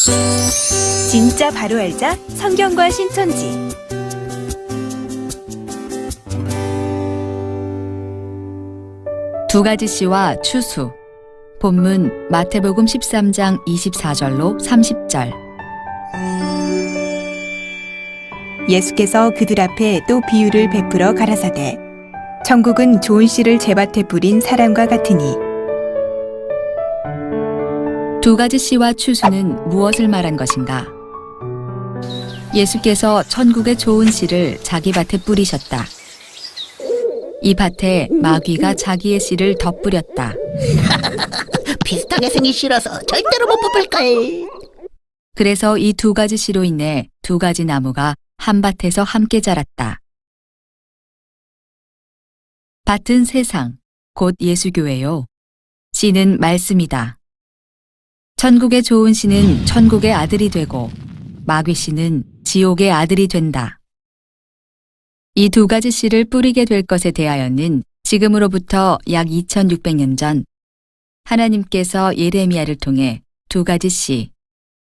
진짜 바로 알자 성경과 신천지. 두 가지 시와 추수. 본문 마태복음 13장 24절로 30절. 예수께서 그들 앞에 또 비유를 베풀어 가라사대 천국은 좋은 씨를 제밭에 뿌린 사람과 같으니. 두 가지 시와 추수는 무엇을 말한 것인가? 예수께서 천국의 좋은 씨를 자기 밭에 뿌리셨다. 이 밭에 마귀가 자기의 씨를 덧뿌렸다. 비슷하게 생긴 씨라서 절대로 못 뽑을걸. 그래서 이 두 가지 씨로 인해 두 가지 나무가 한 밭에서 함께 자랐다. 밭은 세상, 곧 예수교회요. 씨는 말씀이다. 천국의 좋은 씨는 천국의 아들이 되고 마귀 씨는 지옥의 아들이 된다. 이 두 가지 씨를 뿌리게 될 것에 대하여는 지금으로부터 약 2600년 전 하나님께서 예레미야를 통해 두 가지 씨,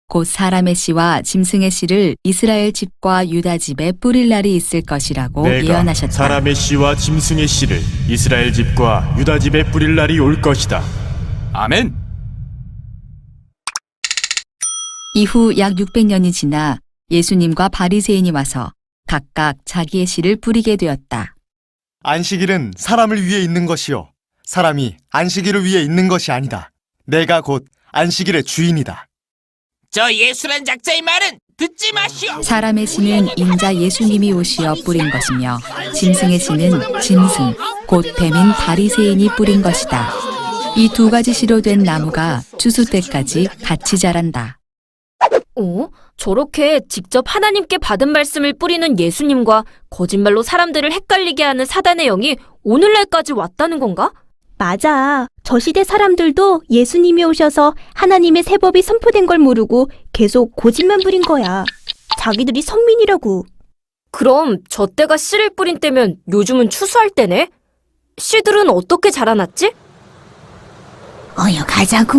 곧 사람의 씨와 짐승의 씨를 이스라엘 집과 유다 집에 뿌릴 날이 있을 것이라고 내가 예언하셨다. 사람의 씨와 짐승의 씨를 이스라엘 집과 유다 집에 뿌릴 날이 올 것이다. 아멘. 이후 약 600년이 지나 예수님과 바리새인이 와서 각각 자기의 씨를 뿌리게 되었다. 안식일은 사람을 위해 있는 것이요 사람이 안식일을 위해 있는 것이 아니다. 내가 곧 안식일의 주인이다. 저 예수란 작자의 말은 듣지 마시오. 사람의 씨는 인자 예수님이 오시어 뿌린 것이며 짐승의 씨는 짐승, 곧 뱀인 바리새인이 뿌린 것이다. 이 두 가지 씨로 된 나무가 추수 때까지 같이 자란다. 저렇게 직접 하나님께 받은 말씀을 뿌리는 예수님과 거짓말로 사람들을 헷갈리게 하는 사단의 영이 오늘날까지 왔다는 건가? 맞아. 저 시대 사람들도 예수님이 오셔서 하나님의 새 법이 선포된 걸 모르고 계속 고집만 부린 거야. 자기들이 선민이라고. 그럼 저 때가 씨를 뿌린 때면 요즘은 추수할 때네? 씨들은 어떻게 자라났지? 어여 가자고.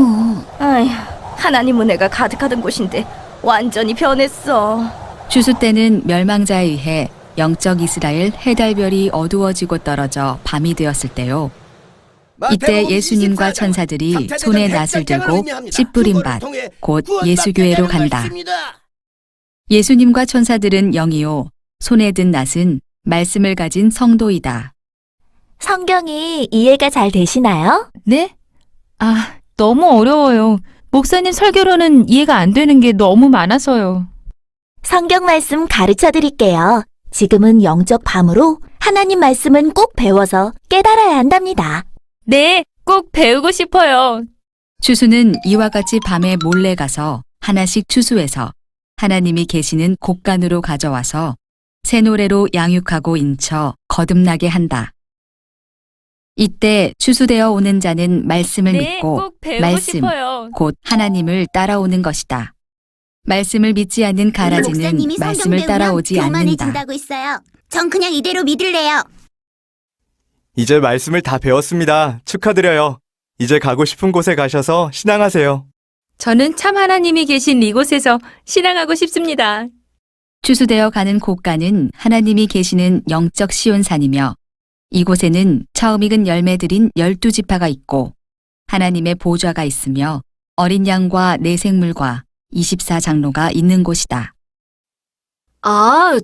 아휴, 하나님 은혜가 가득하던 곳인데 완전히 변했어. 추수 때는 멸망자에 의해 영적 이스라엘 해달별이 어두워지고 떨어져 밤이 되었을 때요. 이때 예수님과 천사들이 손에 낫을 들고 씨 뿌린 밭, 곧 예수교회로 간다. 예수님과 천사들은 영이요, 손에 든 낫은 말씀을 가진 성도이다. 성경이 이해가 잘 되시나요? 네? 너무 어려워요. 목사님 설교로는 이해가 안 되는 게 너무 많아서요. 성경 말씀 가르쳐 드릴게요. 지금은 영적 밤으로 하나님 말씀은 꼭 배워서 깨달아야 한답니다. 네, 꼭 배우고 싶어요. 추수는 이와 같이 밤에 몰래 가서 하나씩 추수해서 하나님이 계시는 곳간으로 가져와서 새 노래로 양육하고 인쳐 거듭나게 한다. 이때 추수되어 오는 자는 말씀을 네, 믿고 꼭 배우고 말씀, 싶어요. 곧 하나님을 따라오는 것이다. 말씀을 믿지 않는 가라지는 목사님이 성경 말씀을 배우면 따라오지 않는다. 교만해진다고 했어요. 전 그냥 이대로 믿을래요. 이제 말씀을 다 배웠습니다. 축하드려요. 이제 가고 싶은 곳에 가셔서 신앙하세요. 저는 참 하나님이 계신 이곳에서 신앙하고 싶습니다. 추수되어 가는 곳간은 하나님이 계시는 영적 시온산이며 이곳에는 처음 익은 열매들인 12지파가 있고 하나님의 보좌가 있으며 어린 양과 내생물과 24장로가 있는 곳이다.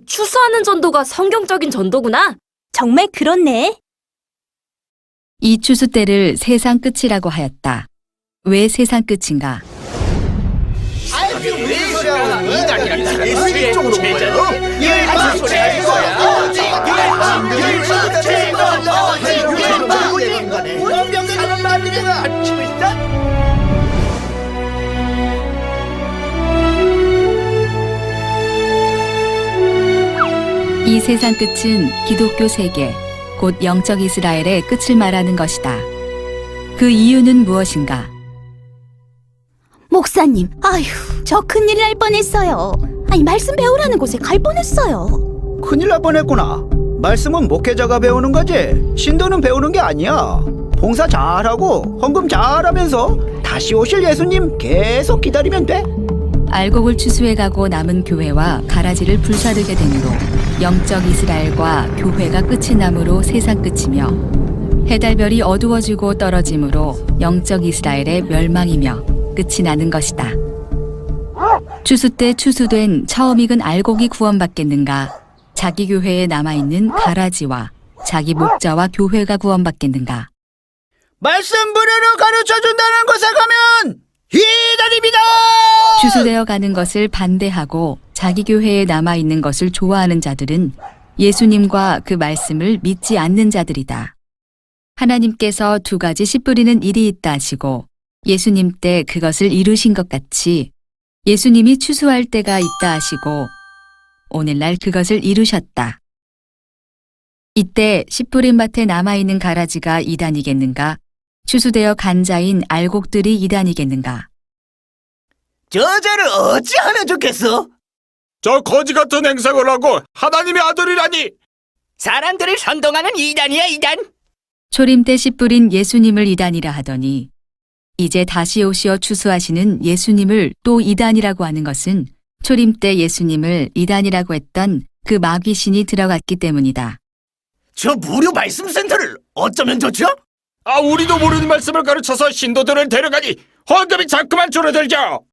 추수하는 전도가 성경적인 전도구나. 정말 그렇네. 이 추수 때를 세상 끝이라고 하였다. 왜 세상 끝인가? 이 세상 끝은 기독교 세계, 곧 영적 이스라엘의 끝을 말하는 것이다. 그 이유는 무엇인가? 목사님, 저 큰일 날 뻔했어요. 말씀 배우라는 곳에 갈 뻔했어요. 큰일 날 뻔했구나. 말씀은 목회자가 배우는 거지 신도는 배우는 게 아니야. 봉사 잘하고 헌금 잘하면서 다시 오실 예수님 계속 기다리면 돼. 알곡을 추수해가고 남은 교회와 가라지를 불사르게 되므로 영적 이스라엘과 교회가 끝이 나므로 세상 끝이며 해달별이 어두워지고 떨어짐으로 영적 이스라엘의 멸망이며 끝이 나는 것이다. 추수 때 추수된 처음 익은 알곡이 구원받겠는가? 자기 교회에 남아있는 가라지와 자기 목자와 교회가 구원받겠는가? 말씀 무료로 가르쳐준다는 곳에 가면 이단입니다. 추수되어 가는 것을 반대하고 자기 교회에 남아있는 것을 좋아하는 자들은 예수님과 그 말씀을 믿지 않는 자들이다. 하나님께서 두 가지 씨 뿌리는 일이 있다 하시고 예수님 때 그것을 이루신 것 같이 예수님이 추수할 때가 있다 하시고 오늘날 그것을 이루셨다. 이때 씨 뿌린 밭에 남아있는 가라지가 이단이겠는가? 추수되어 간자인 알곡들이 이단이겠는가? 저자를 어찌하면 좋겠어? 저 거지 같은 행상을 하고 하나님의 아들이라니. 사람들을 선동하는 이단이야, 이단. 초림 때 씨 뿌린 예수님을 이단이라 하더니 이제 다시 오시어 추수하시는 예수님을 또 이단이라고 하는 것은 초림 때 예수님을 이단이라고 했던 그 마귀신이 들어갔기 때문이다. 저 무료 말씀 센터를 어쩌면 좋죠? 아, 우리도 모르는 말씀을 가르쳐서 신도들을 데려가니 헌금이 자꾸만 줄어들죠.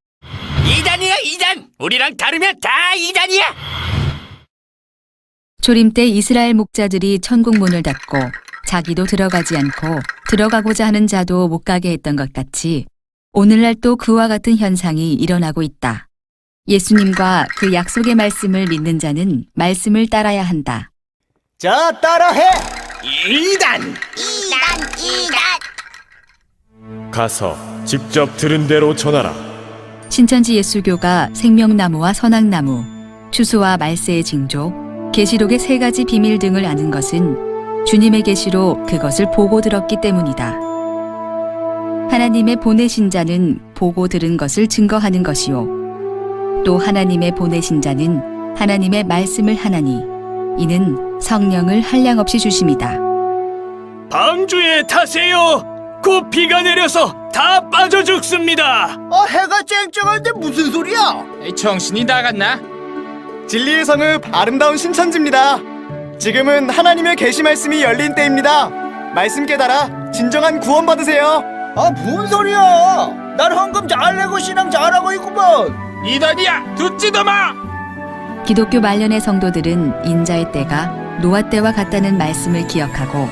이단이야, 이단. 우리랑 다르면 다 이단이야. 초림 때 이스라엘 목자들이 천국 문을 닫고 자기도 들어가지 않고 들어가고자 하는 자도 못 가게 했던 것 같이 오늘날 또 그와 같은 현상이 일어나고 있다. 예수님과 그 약속의 말씀을 믿는 자는 말씀을 따라야 한다. 자, 따라해. 이단. 가서 직접 들은 대로 전하라. 신천지 예수교가 생명나무와 선악나무, 추수와 말세의 징조, 계시록의 세 가지 비밀 등을 아는 것은 주님의 계시로 그것을 보고 들었기 때문이다. 하나님의 보내신 자는 보고 들은 것을 증거하는 것이요. 또 하나님의 보내신 자는 하나님의 말씀을 하나니 이는 성령을 한량없이 주심이다. 방주에 타세요. 곧 비가 내려서 다 빠져 죽습니다. 해가 쨍쨍한데 무슨 소리야? 정신이 나갔나? 진리의 성읍 아름다운 신천지입니다. 지금은 하나님의 계시 말씀이 열린 때입니다. 말씀 깨달아 진정한 구원 받으세요. 뭔 소리야? 난 헌금 잘 내고 신앙 잘하고 있구먼. 이단이야, 듣지도 마. 기독교 말년의 성도들은 인자의 때가 노아 때와 같다는 말씀을 기억하고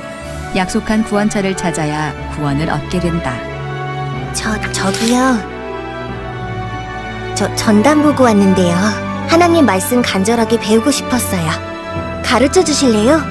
약속한 구원처를 찾아야 구원을 얻게 된다. 저기요. 저 전담 보고 왔는데요. 하나님 말씀 간절하게 배우고 싶었어요. 가르쳐 주실래요?